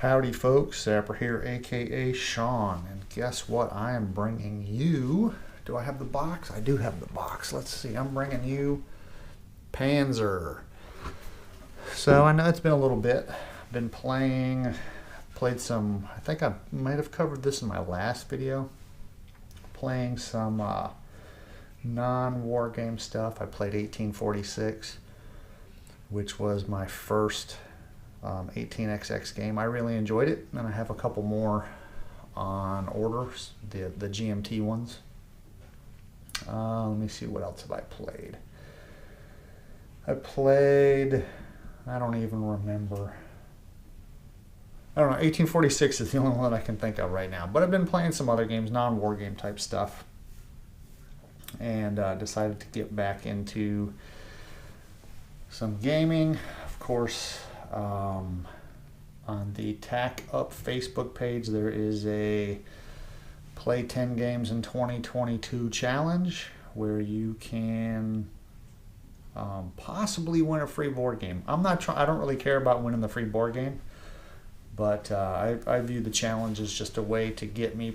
Howdy folks, Zapper here, aka Sean, and guess what? I am bringing you, do I have the box? I do have the box. Let's see, I'm bringing you Panzer. So I know it's been a little bit. I've been played some, I think I might have covered this in my last video, playing some non-war game stuff. I played 1846, which was my first 18XX game. I really enjoyed it, and I have a couple more on orders, the GMT ones. Let me see, what else have I played? I don't even remember. I don't know, 1846 is the only one that I can think of right now. But I've been playing some other games, non-war game type stuff, and decided to get back into some gaming. Of course, on the Tack Up Facebook page, there is a Play 10 Games in 2022 challenge where you can possibly win a free board game. I don't really care about winning the free board game, but I view the challenge as just a way to get me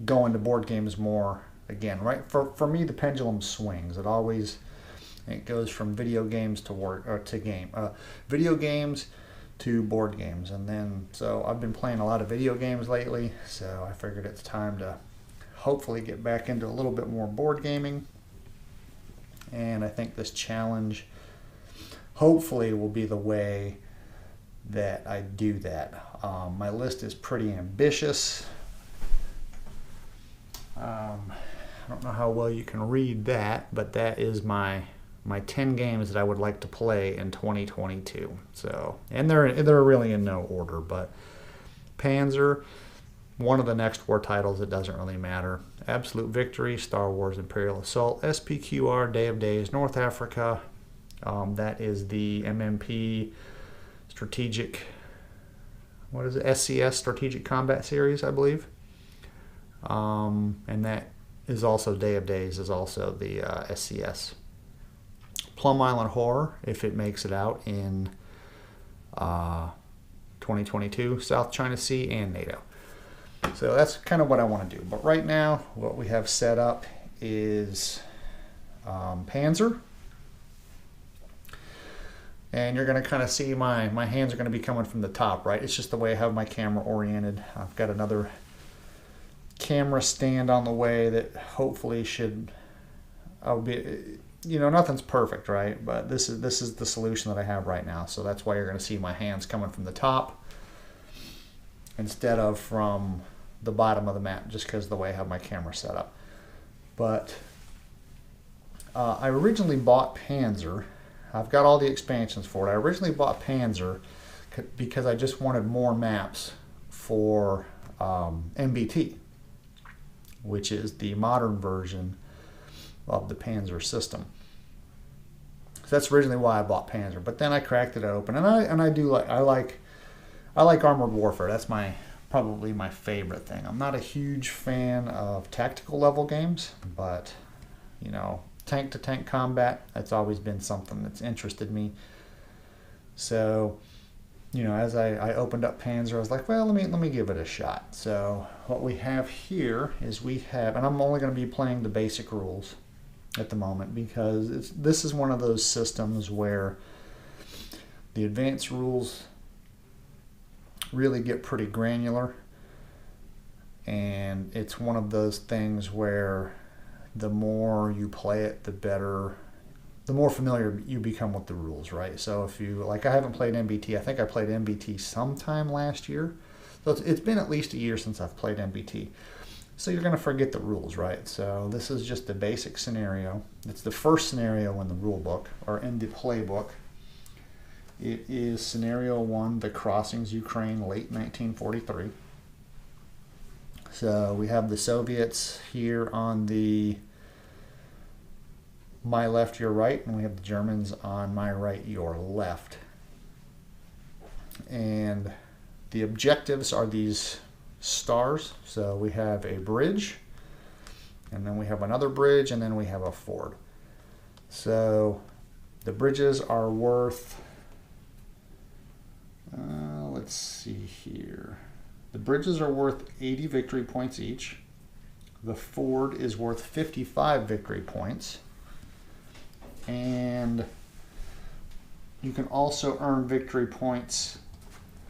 going to board games more again. Right? For me, the pendulum swings. It goes from video games to video games to board games, and then so I've been playing a lot of video games lately. So I figured it's time to hopefully get back into a little bit more board gaming, and I think this challenge hopefully will be the way that I do that. My list is pretty ambitious. I don't know how well you can read that, but that is my 10 games that I would like to play in 2022. So, and they're really in no order, but Panzer, one of the next war titles, it doesn't really matter. Absolute Victory, Star Wars Imperial Assault, SPQR, Day of Days, North Africa. That is the MMP Strategic, what is it? SCS Strategic Combat Series, I believe. And that is also Day of Days, is also the SCS. Plum Island Horror, if it makes it out in 2022, South China Sea, and NATO. So that's kind of what I want to do. But right now, what we have set up is Panzer. And you're going to kind of see my hands are going to be coming from the top, right? It's just the way I have my camera oriented. I've got another camera stand on the way that hopefully nothing's perfect, right? But this is the solution that I have right now. So that's why you're going to see my hands coming from the top instead of from the bottom of the map, just because of the way I have my camera set up. But I originally bought Panzer. I've got all the expansions for it. I originally bought Panzer because I just wanted more maps for MBT, which is the modern version of the Panzer system. So that's originally why I bought Panzer. But then I cracked it open, and I like armored warfare. That's probably my favorite thing. I'm not a huge fan of tactical level games, but tank to tank combat, that's always been something that's interested me. So as I opened up Panzer, I was like, well, let me give it a shot. So what we have here is and I'm only going to be playing the basic rules at the moment, because this is one of those systems where the advanced rules really get pretty granular, and it's one of those things where the more you play it, the more familiar you become with the rules, right? So if you, I haven't played MBT. I think I played MBT sometime last year. So it's been at least a year since I've played MBT. So you're going to forget the rules, right? So this is just the basic scenario. It's the first scenario in the rule book, or in the playbook. It is scenario 1, the crossings, Ukraine, late 1943. So we have the Soviets here on my left, your right, and we have the Germans on my right, your left. And the objectives are these stars. So we have a bridge, and then we have another bridge, and then we have a ford. So the bridges are worth let's see here. The bridges are worth 80 victory points each. The ford is worth 55 victory points. And you can also earn victory points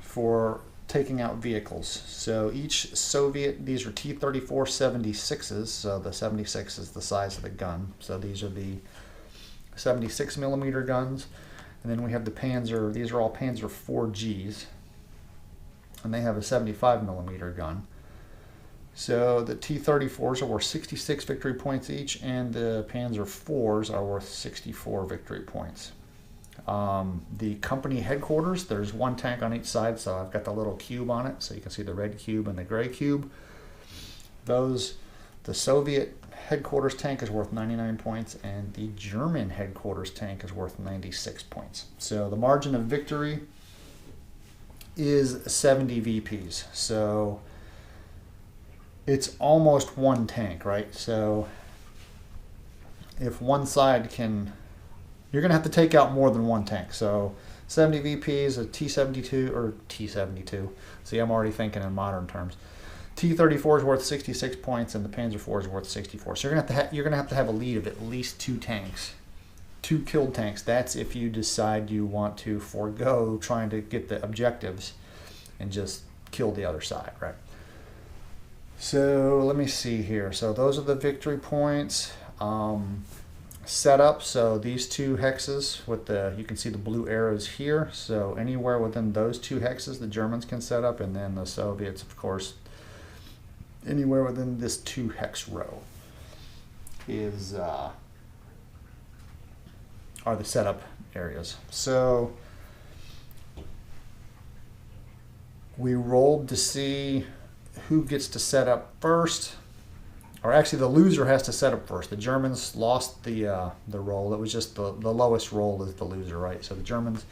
for taking out vehicles. So each Soviet, these are T-34 76s, so the 76 is the size of the gun. So these are the 76 millimeter guns. And then we have the Panzer, these are all Panzer 4Gs. And they have a 75 millimeter gun. So the T-34s are worth 66 victory points each, and the Panzer 4s are worth 64 victory points. The company headquarters, there's one tank on each side, so I've got the little cube on it, so you can see the red cube and the gray cube. The Soviet headquarters tank is worth 99 points, and the German headquarters tank is worth 96 points. So the margin of victory is 70 VPs. So it's almost one tank, right? So if one side can, you're going to have to take out more than one tank. So 70 VPs, a T-72 or T-72. See, I'm already thinking in modern terms. T-34 is worth 66 points, and the Panzer IV is worth 64. So you're gonna have to have a lead of at least two tanks, two killed tanks. That's if you decide you want to forego trying to get the objectives and just kill the other side, right? So let me see here. So those are the victory points. Setup. So these two hexes with the, you can see the blue arrows here. So anywhere within those two hexes, the Germans can set up, and then the Soviets, of course, anywhere within this 2 hex row is are the setup areas. So we rolled to see who gets to set up first, or actually the loser has to set up first. The Germans lost the roll. It was just the lowest roll is the loser, right? So the Germans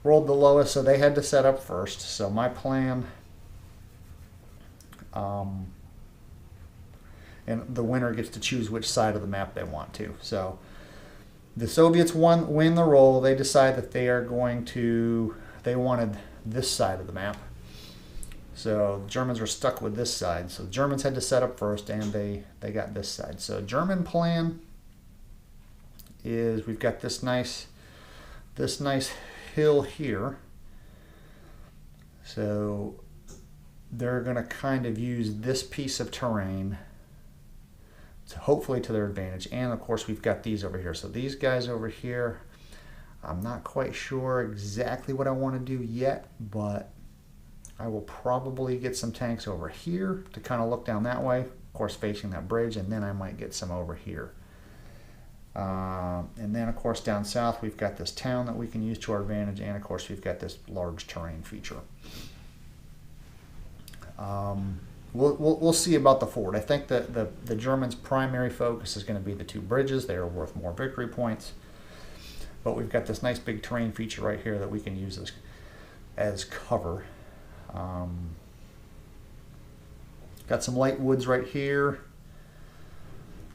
rolled the lowest, so they had to set up first. So my plan, and the winner gets to choose which side of the map they want to. So the Soviets win the roll. They decide that they are going to, they wanted this side of the map. So the Germans were stuck with this side. So the Germans had to set up first, and they got this side. So German plan is we've got this nice hill here. So they're going to kind of use this piece of terrain to hopefully to their advantage. And of course we've got these over here. So these guys over here, I'm not quite sure exactly what I want to do yet, but I will probably get some tanks over here to kind of look down that way, of course facing that bridge, and then I might get some over here. And then of course down south we've got this town that we can use to our advantage, and of course we've got this large terrain feature. We'll see about the ford. I think that the Germans' primary focus is going to be the 2 bridges. They are worth more victory points. But we've got this nice big terrain feature right here that we can use as cover. Got some light woods right here.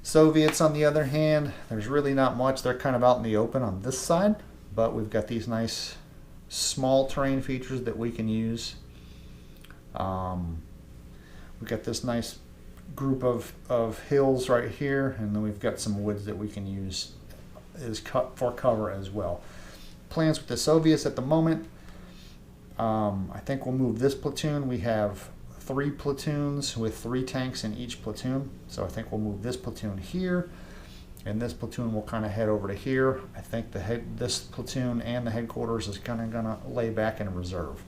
Soviets, on the other hand, there's really not much. They're kind of out in the open on this side. But we've got these nice small terrain features that we can use. We've got this nice group of hills right here, and then we've got some woods that we can use for cover as well. Plans with the Soviets at the moment, I think we'll move this platoon. We have 3 platoons with 3 tanks in each platoon, so I think we'll move this platoon here, and this platoon will kind of head over to here. I think this platoon and the headquarters is kind of gonna lay back in reserve.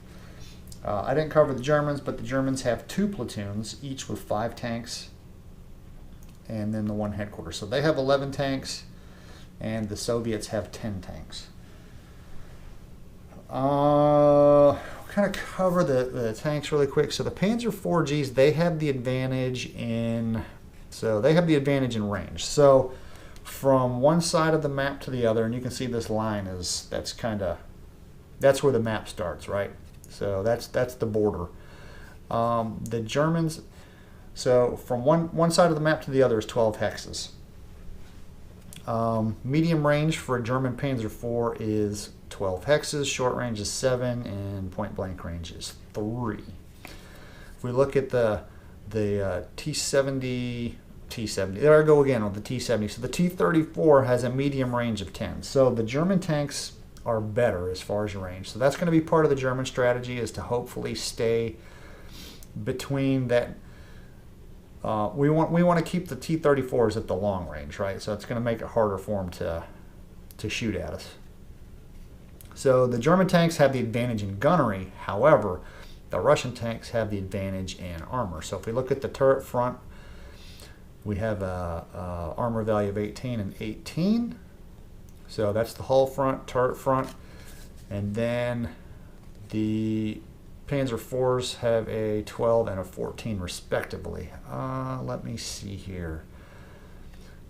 I didn't cover the Germans, but the Germans have 2 platoons, each with 5 tanks, and then the 1 headquarters. So they have 11 tanks, and the Soviets have 10 tanks. We'll kind of cover the tanks really quick. So the Panzer 4Gs, they have the advantage in range. So from one side of the map to the other, and you can see this line that's where the map starts, right? So that's the border. The Germans, so from one side of the map to the other is 12 hexes. Medium range for a German Panzer IV is 12 hexes, short range is 7, and point blank range is 3. If we look at the T70, there I go again with the T70. So the T34 has a medium range of 10. So the German tanks are better as far as range. So that's going to be part of the German strategy, is to hopefully stay between that. We want to keep the T34s at the long range, right? So it's going to make it harder for them to shoot at us. So the German tanks have the advantage in gunnery. However, the Russian tanks have the advantage in armor. So if we look at the turret front, we have a armor value of 18 and 18. So that's the hull front, turret front, and then the Panzer IVs have a 12 and a 14 respectively. Let me see here.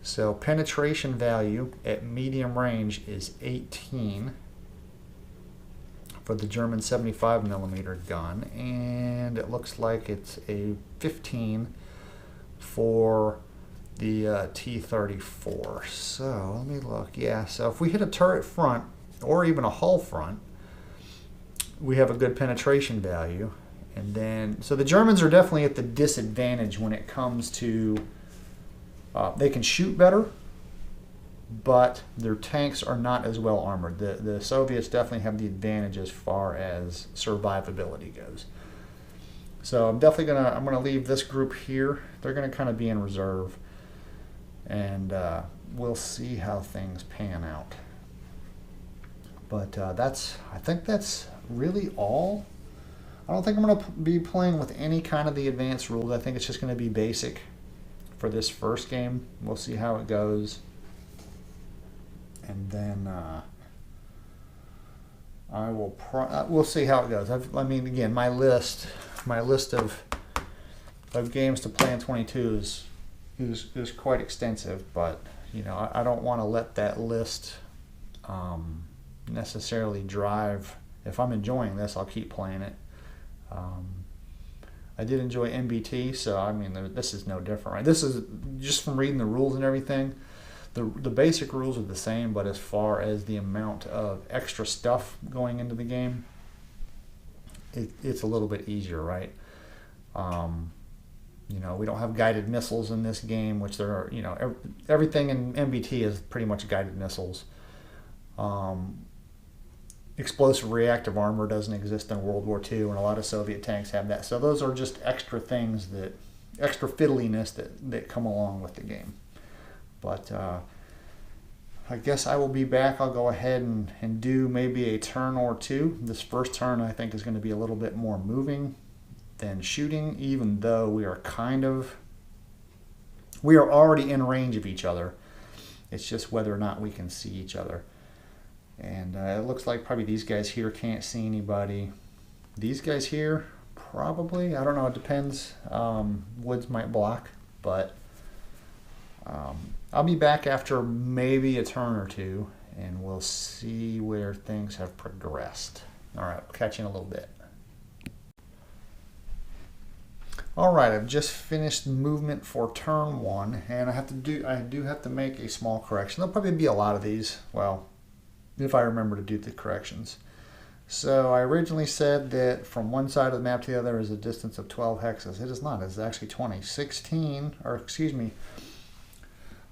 So penetration value at medium range is 18 for the German 75mm gun, and it looks like it's a 15 for the T34. So let me look. Yeah, so if we hit a turret front or even a hull front, we have a good penetration value. And then, so the Germans are definitely at the disadvantage when it comes to, they can shoot better, but their tanks are not as well armored. The Soviets definitely have the advantage as far as survivability goes. So I'm definitely I'm gonna leave this group here. They're gonna kind of be in reserve, and we'll see how things pan out. But I think that's really all. I don't think I'm going to be playing with any kind of the advanced rules. I think it's just going to be basic for this first game. We'll see how it goes, and then we'll see how it goes. I mean, again, my list of games to play in 22 is quite extensive, but you know, I don't want to let that list necessarily drive. If I'm enjoying this, I'll keep playing it. I did enjoy MBT, so I mean, this is no different, right? This is just from reading the rules and everything. The basic rules are the same, but as far as the amount of extra stuff going into the game, it's a little bit easier, right? You know, we don't have guided missiles in this game, which there are, you know, everything in MBT is pretty much guided missiles. Explosive reactive armor doesn't exist in World War II, and a lot of Soviet tanks have that. So those are just extra things, extra fiddliness that come along with the game. But I guess I will be back. I'll go ahead and do maybe a turn or two. This first turn I think is going to be a little bit more moving than shooting, even though we are already in range of each other. It's just whether or not we can see each other. And it looks like probably these guys here can't see anybody. These guys here, probably. I don't know. It depends. Woods might block. But I'll be back after maybe a turn or two, and we'll see where things have progressed. All right. I'll catch you in a little bit. All right. I've just finished movement for turn 1, and I do have to make a small correction. There'll probably be a lot of these. Well, if I remember to do the corrections. So I originally said that from one side of the map to the other is a distance of 12 hexes. It is not. It's actually 20.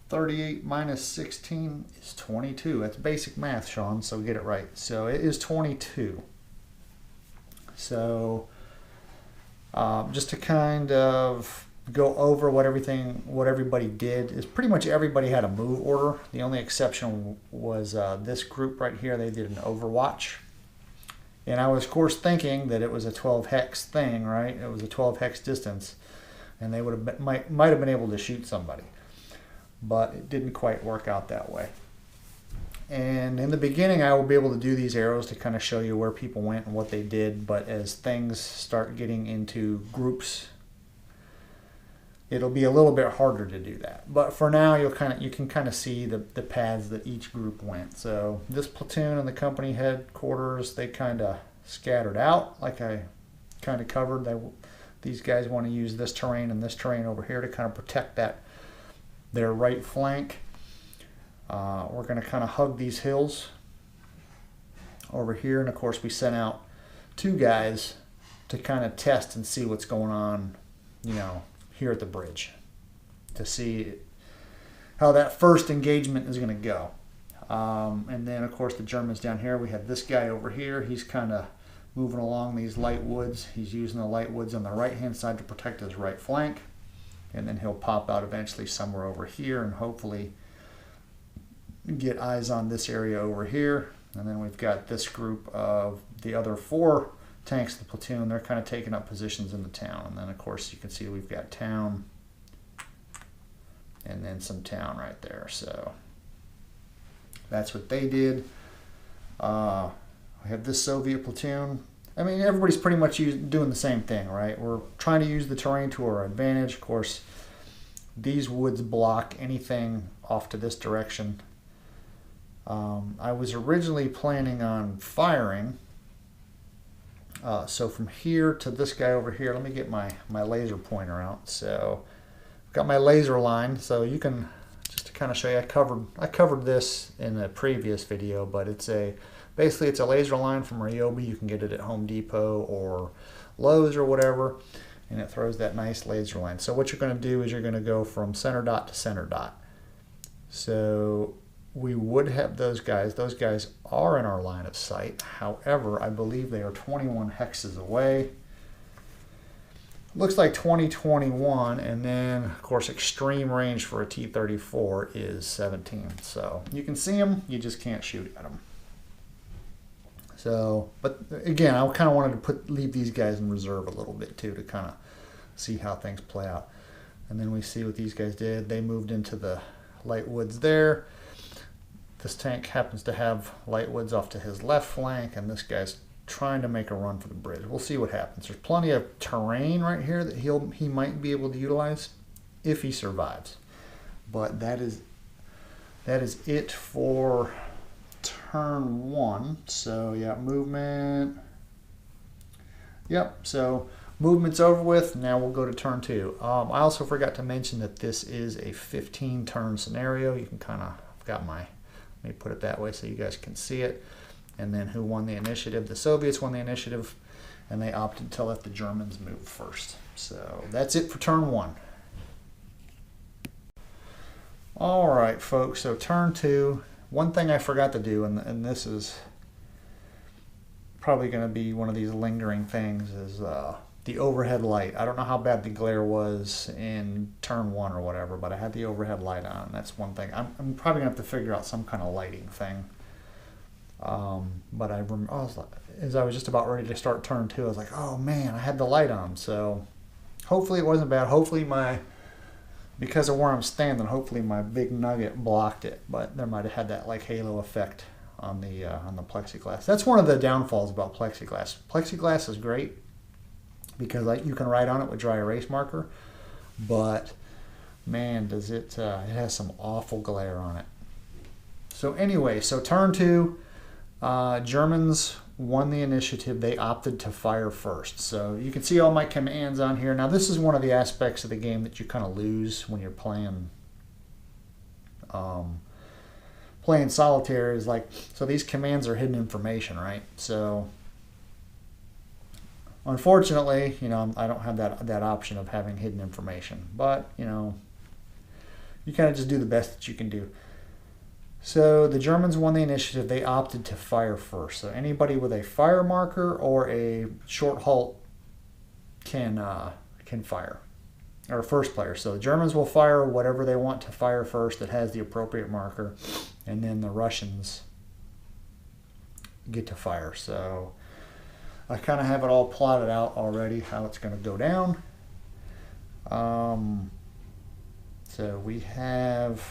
38 minus 16 is 22. That's basic math, Sean, so get it right. So it is 22. So just to kind of go over what everybody did, is pretty much everybody had a move order. The only exception was this group right here. They did an overwatch, and I was of course thinking that it was a 12 hex thing, right? It was a 12 hex distance, and they would have might have been able to shoot somebody, but it didn't quite work out that way. And in the beginning, I will be able to do these arrows to kind of show you where people went and what they did, but as things start getting into groups, it'll be a little bit harder to do that. But for now, you can kind of see the paths that each group went. So this platoon and the company headquarters, they kind of scattered out, like I kind of covered. These guys want to use this terrain and this terrain over here to kind of protect their right flank. We're going to kind of hug these hills over here, and of course we sent out 2 guys to kind of test and see what's going on, you know, here at the bridge, to see how that first engagement is going to go. And then of course the Germans down here, we have this guy over here. He's kind of moving along these light woods. He's using the light woods on the right hand side to protect his right flank, and then he'll pop out eventually somewhere over here and hopefully get eyes on this area over here. And then we've got this group of the other 4 tanks of the platoon. They're kind of taking up positions in the town. And then of course you can see we've got town and then some town right there. So that's what they did. We have this Soviet platoon. I mean, everybody's pretty much doing the same thing, right? We're trying to use the terrain to our advantage. Of course, these woods block anything off to this direction. I was originally planning on firing. So from here to this guy over here, let me get my laser pointer out. So I've got my laser line. So you can, just to kind of show you, I covered this in a previous video, but basically it's a laser line from Ryobi. You can get it at Home Depot or Lowe's or whatever, and it throws that nice laser line. So what you're going to do is you're going to go from center dot to center dot. So we would have those guys. Those guys are in our line of sight. However, I believe they are 21 hexes away. Looks like 2021, and then of course extreme range for a T-34 is 17. So you can see them, you just can't shoot at them. So, but again, I kind of wanted to leave these guys in reserve a little bit too, to kind of see how things play out. And then we see what these guys did. They moved into the light woods there. This tank happens to have light woods off to his left flank, and this guy's trying to make a run for the bridge. We'll see what happens. There's plenty of terrain right here that he might be able to utilize if he survives. But that is it for turn 1. So yeah, movement. Yep, so movement's over with. Now we'll go to turn 2. I also forgot to mention that this is a 15 turn scenario. You can kind of, I've got my, let me put it that way so you guys can see it. And then who won the initiative? The Soviets won the initiative, and they opted to let the Germans move first. So that's it for turn 1. All right, folks, so turn 2. One thing I forgot to do, and this is probably going to be one of these lingering things, is the overhead light. I don't know how bad the glare was in turn 1 or whatever, but I had the overhead light on. That's one thing. I'm probably going to have to figure out some kind of lighting thing. But as I was just about ready to start turn 2, I was like, oh man, I had the light on. So hopefully it wasn't bad. Hopefully because of where I'm standing, hopefully my big nugget blocked it. But there might have had that like halo effect on the plexiglass. That's one of the downfalls about plexiglass. Plexiglass is great because you can write on it with dry erase marker, but man, does it has some awful glare on it. So anyway, so turn 2. Germans won the initiative. They opted to fire first. So you can see all my commands on here. Now this is one of the aspects of the game that you kind of lose when you're playing solitaire, is like, so these commands are hidden information, right? So unfortunately, you know, I don't have that option of having hidden information, but you know, you kind of just do the best that you can do. So the Germans won the initiative. They opted to fire first. So anybody with a fire marker or a short halt can fire, or first player. So the Germans will fire whatever they want to fire first that has the appropriate marker, and then the Russians get to fire. So I kind of have it all plotted out already how it's going to go down. So we have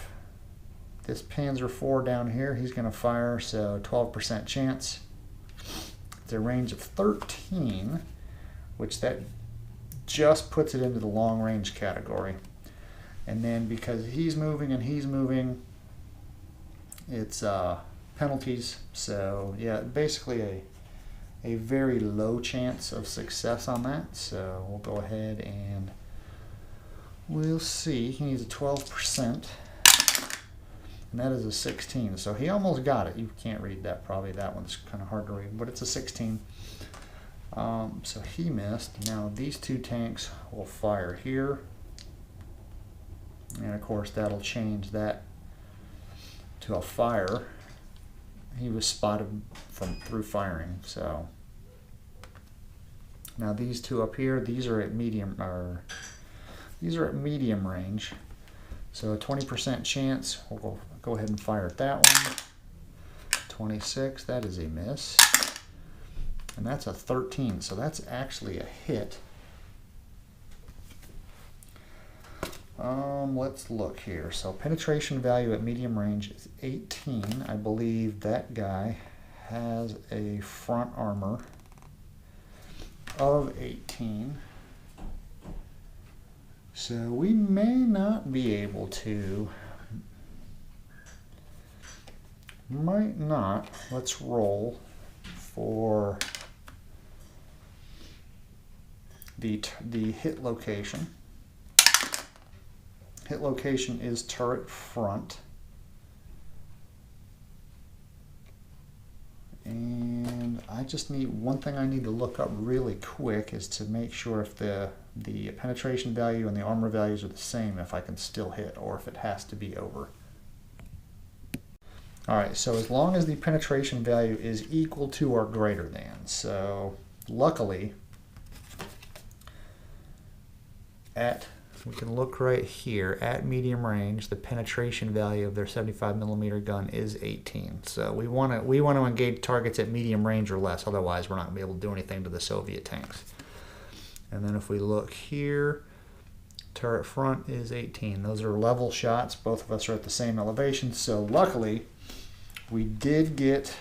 this Panzer IV down here. He's going to fire, so 12% chance. It's a range of 13, which that just puts it into the long range category. And then because he's moving and he's moving, it's penalties. So yeah, basically a very low chance of success on that. So we'll go ahead and we'll see. He needs a 12%. and that is a 16. So he almost got it. You can't read that probably. That one's kind of hard to read, but it's a 16. So he missed. Now these two tanks will fire here, and of course that'll change that to a fire. He was spotted through firing. So now these two up here, these are at medium range. So a 20% chance. We'll go ahead and fire at that one. 26. That is a miss. And that's a 13, so that's actually a hit. Let's look here. So penetration value at medium range is 18. I believe that guy has a front armor of 18. So we may not be able to, might not. Let's roll for the hit location. Hit location is turret front. And I just need, one thing I need to look up really quick is to make sure if the penetration value and the armor values are the same, if I can still hit, or if it has to be over. Alright, so as long as the penetration value is equal to or greater than. So luckily, we can look right here, at medium range, the penetration value of their 75mm gun is 18. So we want to engage targets at medium range or less, otherwise we're not going to be able to do anything to the Soviet tanks. And then if we look here, turret front is 18. Those are level shots. Both of us are at the same elevation. So luckily, we did get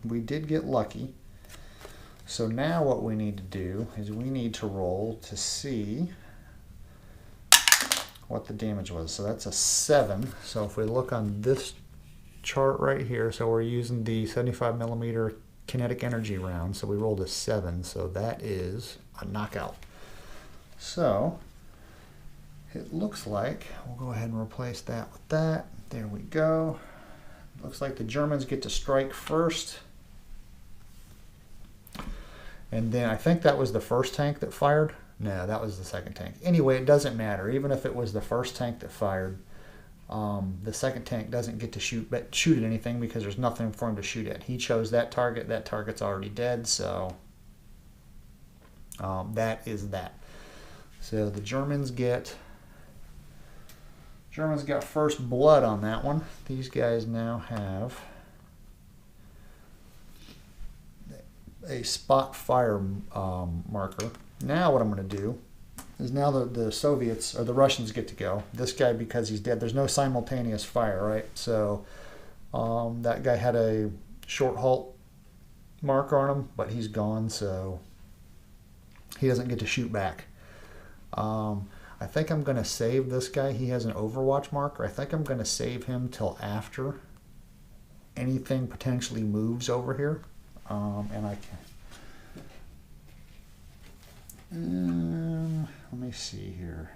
lucky. So now what we need to do is we need to roll to see what the damage was. So that's a 7. So if we look on this chart right here, so we're using the 75mm kinetic energy round. So we rolled a 7. So that is a knockout. So it looks like we'll go ahead and replace that with that. There we go. Looks like the Germans get to strike first. And then I think that was the first tank that fired. No, that was the second tank. Anyway, it doesn't matter. Even if it was the first tank that fired, the second tank doesn't get to shoot at anything because there's nothing for him to shoot at. He chose that target. That target's already dead, so that is that. So the Germans got first blood on that one. These guys now have a spot fire marker. Now what I'm going to do is now the Soviets or the Russians get to go. This guy, because he's dead, there's no simultaneous fire, right? So that guy had a short halt mark on him, but he's gone, so he doesn't get to shoot back. I think I'm going to save this guy. He has an Overwatch marker. I think I'm going to save him till after anything potentially moves over here. And I can, let me see here.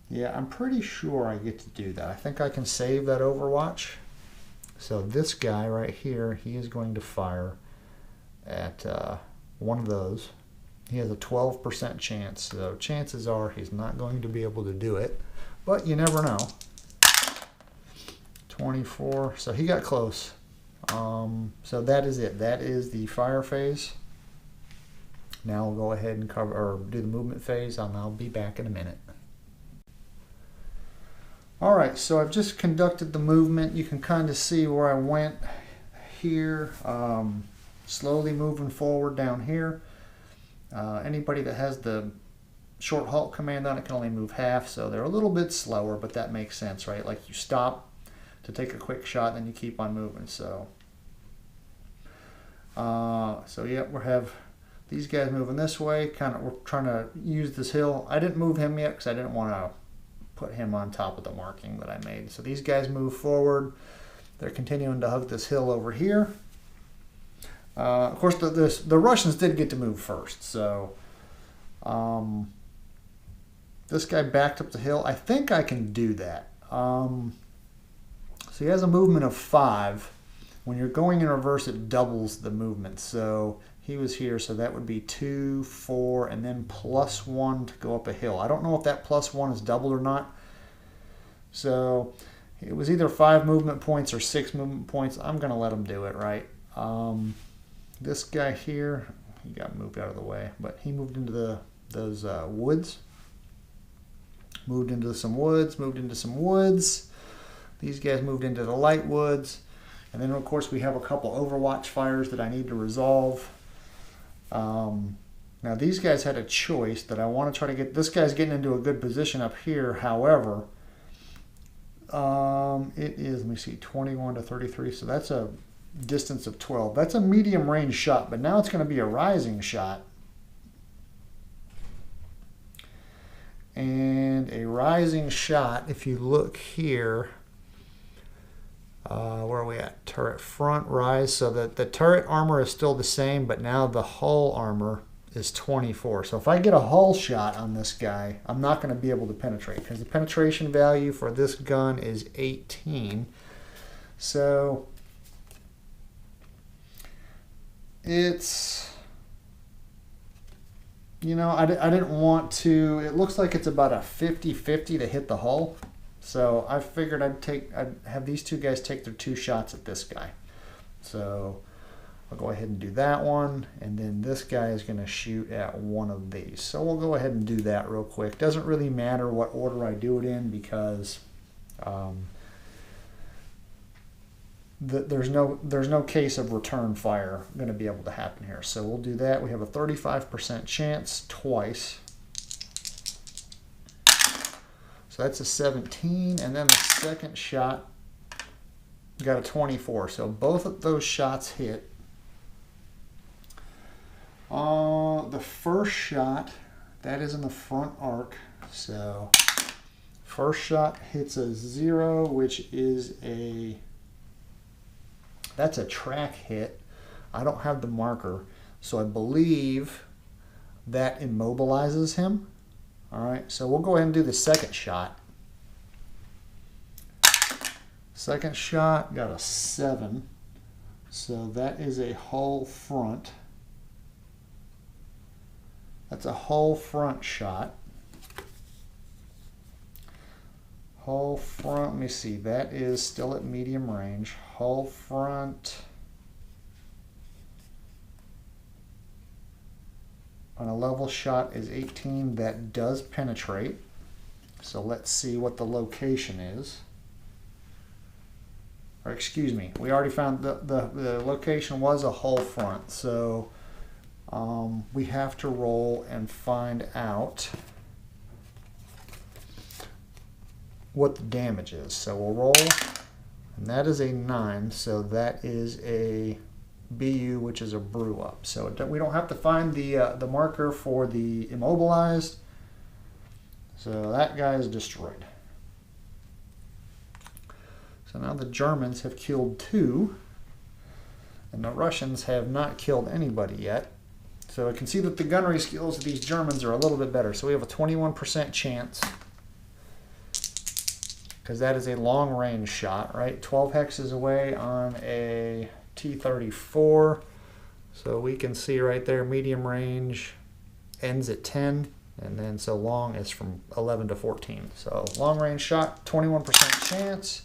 Yeah, I'm pretty sure I get to do that. I think I can save that Overwatch. So this guy right here, he is going to fire at one of those. He has a 12% chance, so chances are he's not going to be able to do it, but you never know. 24, so he got close. So that is it. That is the fire phase. Now we'll go ahead and cover or do the movement phase, and I'll be back in a minute. Alright, so I've just conducted the movement. You can kind of see where I went here, slowly moving forward down here. Anybody that has the short halt command on it can only move half, so they're a little bit slower, but that makes sense, right? Like you stop to take a quick shot, then you keep on moving. So yeah, we have these guys moving this way. We're trying to use this hill. I didn't move him yet because I didn't want to put him on top of the marking that I made. So these guys move forward. They're continuing to hug this hill over here. Of course, the Russians did get to move first, so This guy backed up the hill. I think I can do that. So he has a movement of 5. When you're going in reverse, it doubles the movement. So he was here, so that would be 2, 4, and then +1 to go up a hill. I don't know if that +1 is doubled or not. So it was either 5 movement points or 6 movement points. I'm going to let him do it, right? This guy here, he got moved out of the way, but he moved into those woods. Moved into some woods, moved into some woods. These guys moved into the light woods. And then, of course, we have a couple Overwatch fires that I need to resolve. Now, these guys had a choice that I want to try to get. This guy's getting into a good position up here. However, it is, let me see, 21 to 33. So that's a distance of 12. That's a medium range shot, but now it's going to be a rising shot. And a rising shot, if you look here, where are we at? Turret front, rise. So the turret armor is still the same, but now the hull armor is 24. So if I get a hull shot on this guy, I'm not going to be able to penetrate because the penetration value for this gun is 18. So it's, you know, I didn't want to. It looks like it's about a 50-50 to hit the hull. So I figured I'd have these two guys take their 2 shots at this guy. So I'll go ahead and do that one. And then this guy is going to shoot at one of these. So we'll go ahead and do that real quick. Doesn't really matter what order I do it in because there's no case of return fire going to be able to happen here. So we'll do that. We have a 35% chance twice. So that's a 17, and then the second shot got a 24. So both of those shots hit. The first shot, that is in the front arc. So first shot hits a 0, which is that's a track hit. I don't have the marker, so I believe that immobilizes him. All right, so we'll go ahead and do the second shot. Second shot got a 7. So that is a hull front. That's a hull front shot. Hull front, let me see, that is still at medium range. Hull front on a level shot is 18. That does penetrate. So let's see what the location is. Or excuse me, we already found the location was a hull front. So we have to roll and find out what the damage is. So we'll roll, and that is a 9. So that is a BU, which is a brew up. So we don't have to find the marker for the immobilized. So that guy is destroyed. So now the Germans have killed 2, and the Russians have not killed anybody yet. So I can see that the gunnery skills of these Germans are a little bit better. So we have a 21% chance, because that is a long range shot, right? 12 hexes away on a T-34. So we can see right there, medium range ends at 10, and then so long is from 11 to 14. So long range shot, 21% chance,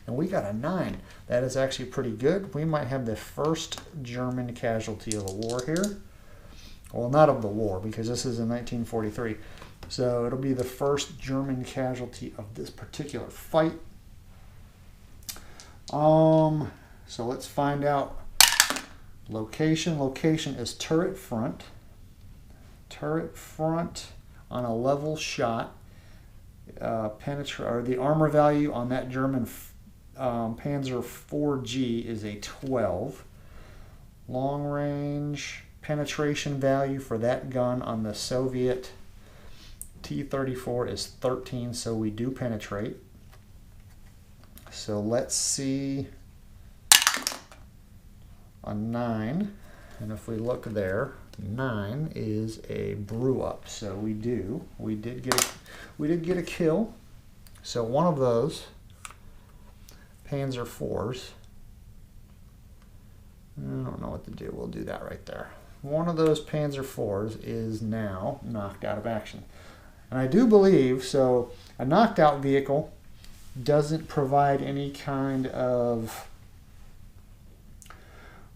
and we got a 9. That is actually pretty good. We might have the first German casualty of the war here. Well, not of the war, because this is in 1943. So it'll be the first German casualty of this particular fight. So let's find out location. Location is turret front. Turret front on a level shot. The armor value on that German Panzer 4G is a 12. Long range penetration value for that gun on the Soviet T-34 is 13, so we do penetrate. So let's see a 9, and if we look there, 9 is a brew up. So we did get a kill. So one of those Panzer 4s, I don't know what to do. We'll do that right there. One of those Panzer 4s is now knocked out of action. And I do believe, so a knocked out vehicle doesn't provide any kind of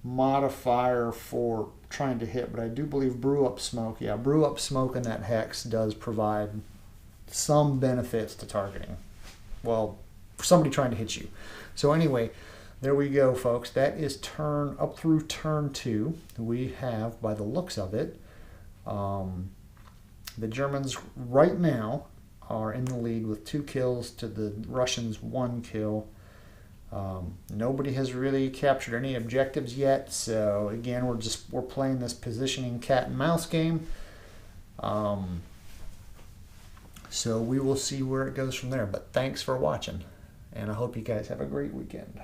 modifier for trying to hit, but I do believe brew up smoke. Yeah, brew up smoke in that hex does provide some benefits to targeting. Well, for somebody trying to hit you. So anyway, there we go, folks. That is up through turn 2. We have, by the looks of it, the Germans right now are in the lead with 2 kills to the Russians' 1 kill. Nobody has really captured any objectives yet, so again, we're playing this positioning cat and mouse game. So we will see where it goes from there. But thanks for watching, and I hope you guys have a great weekend.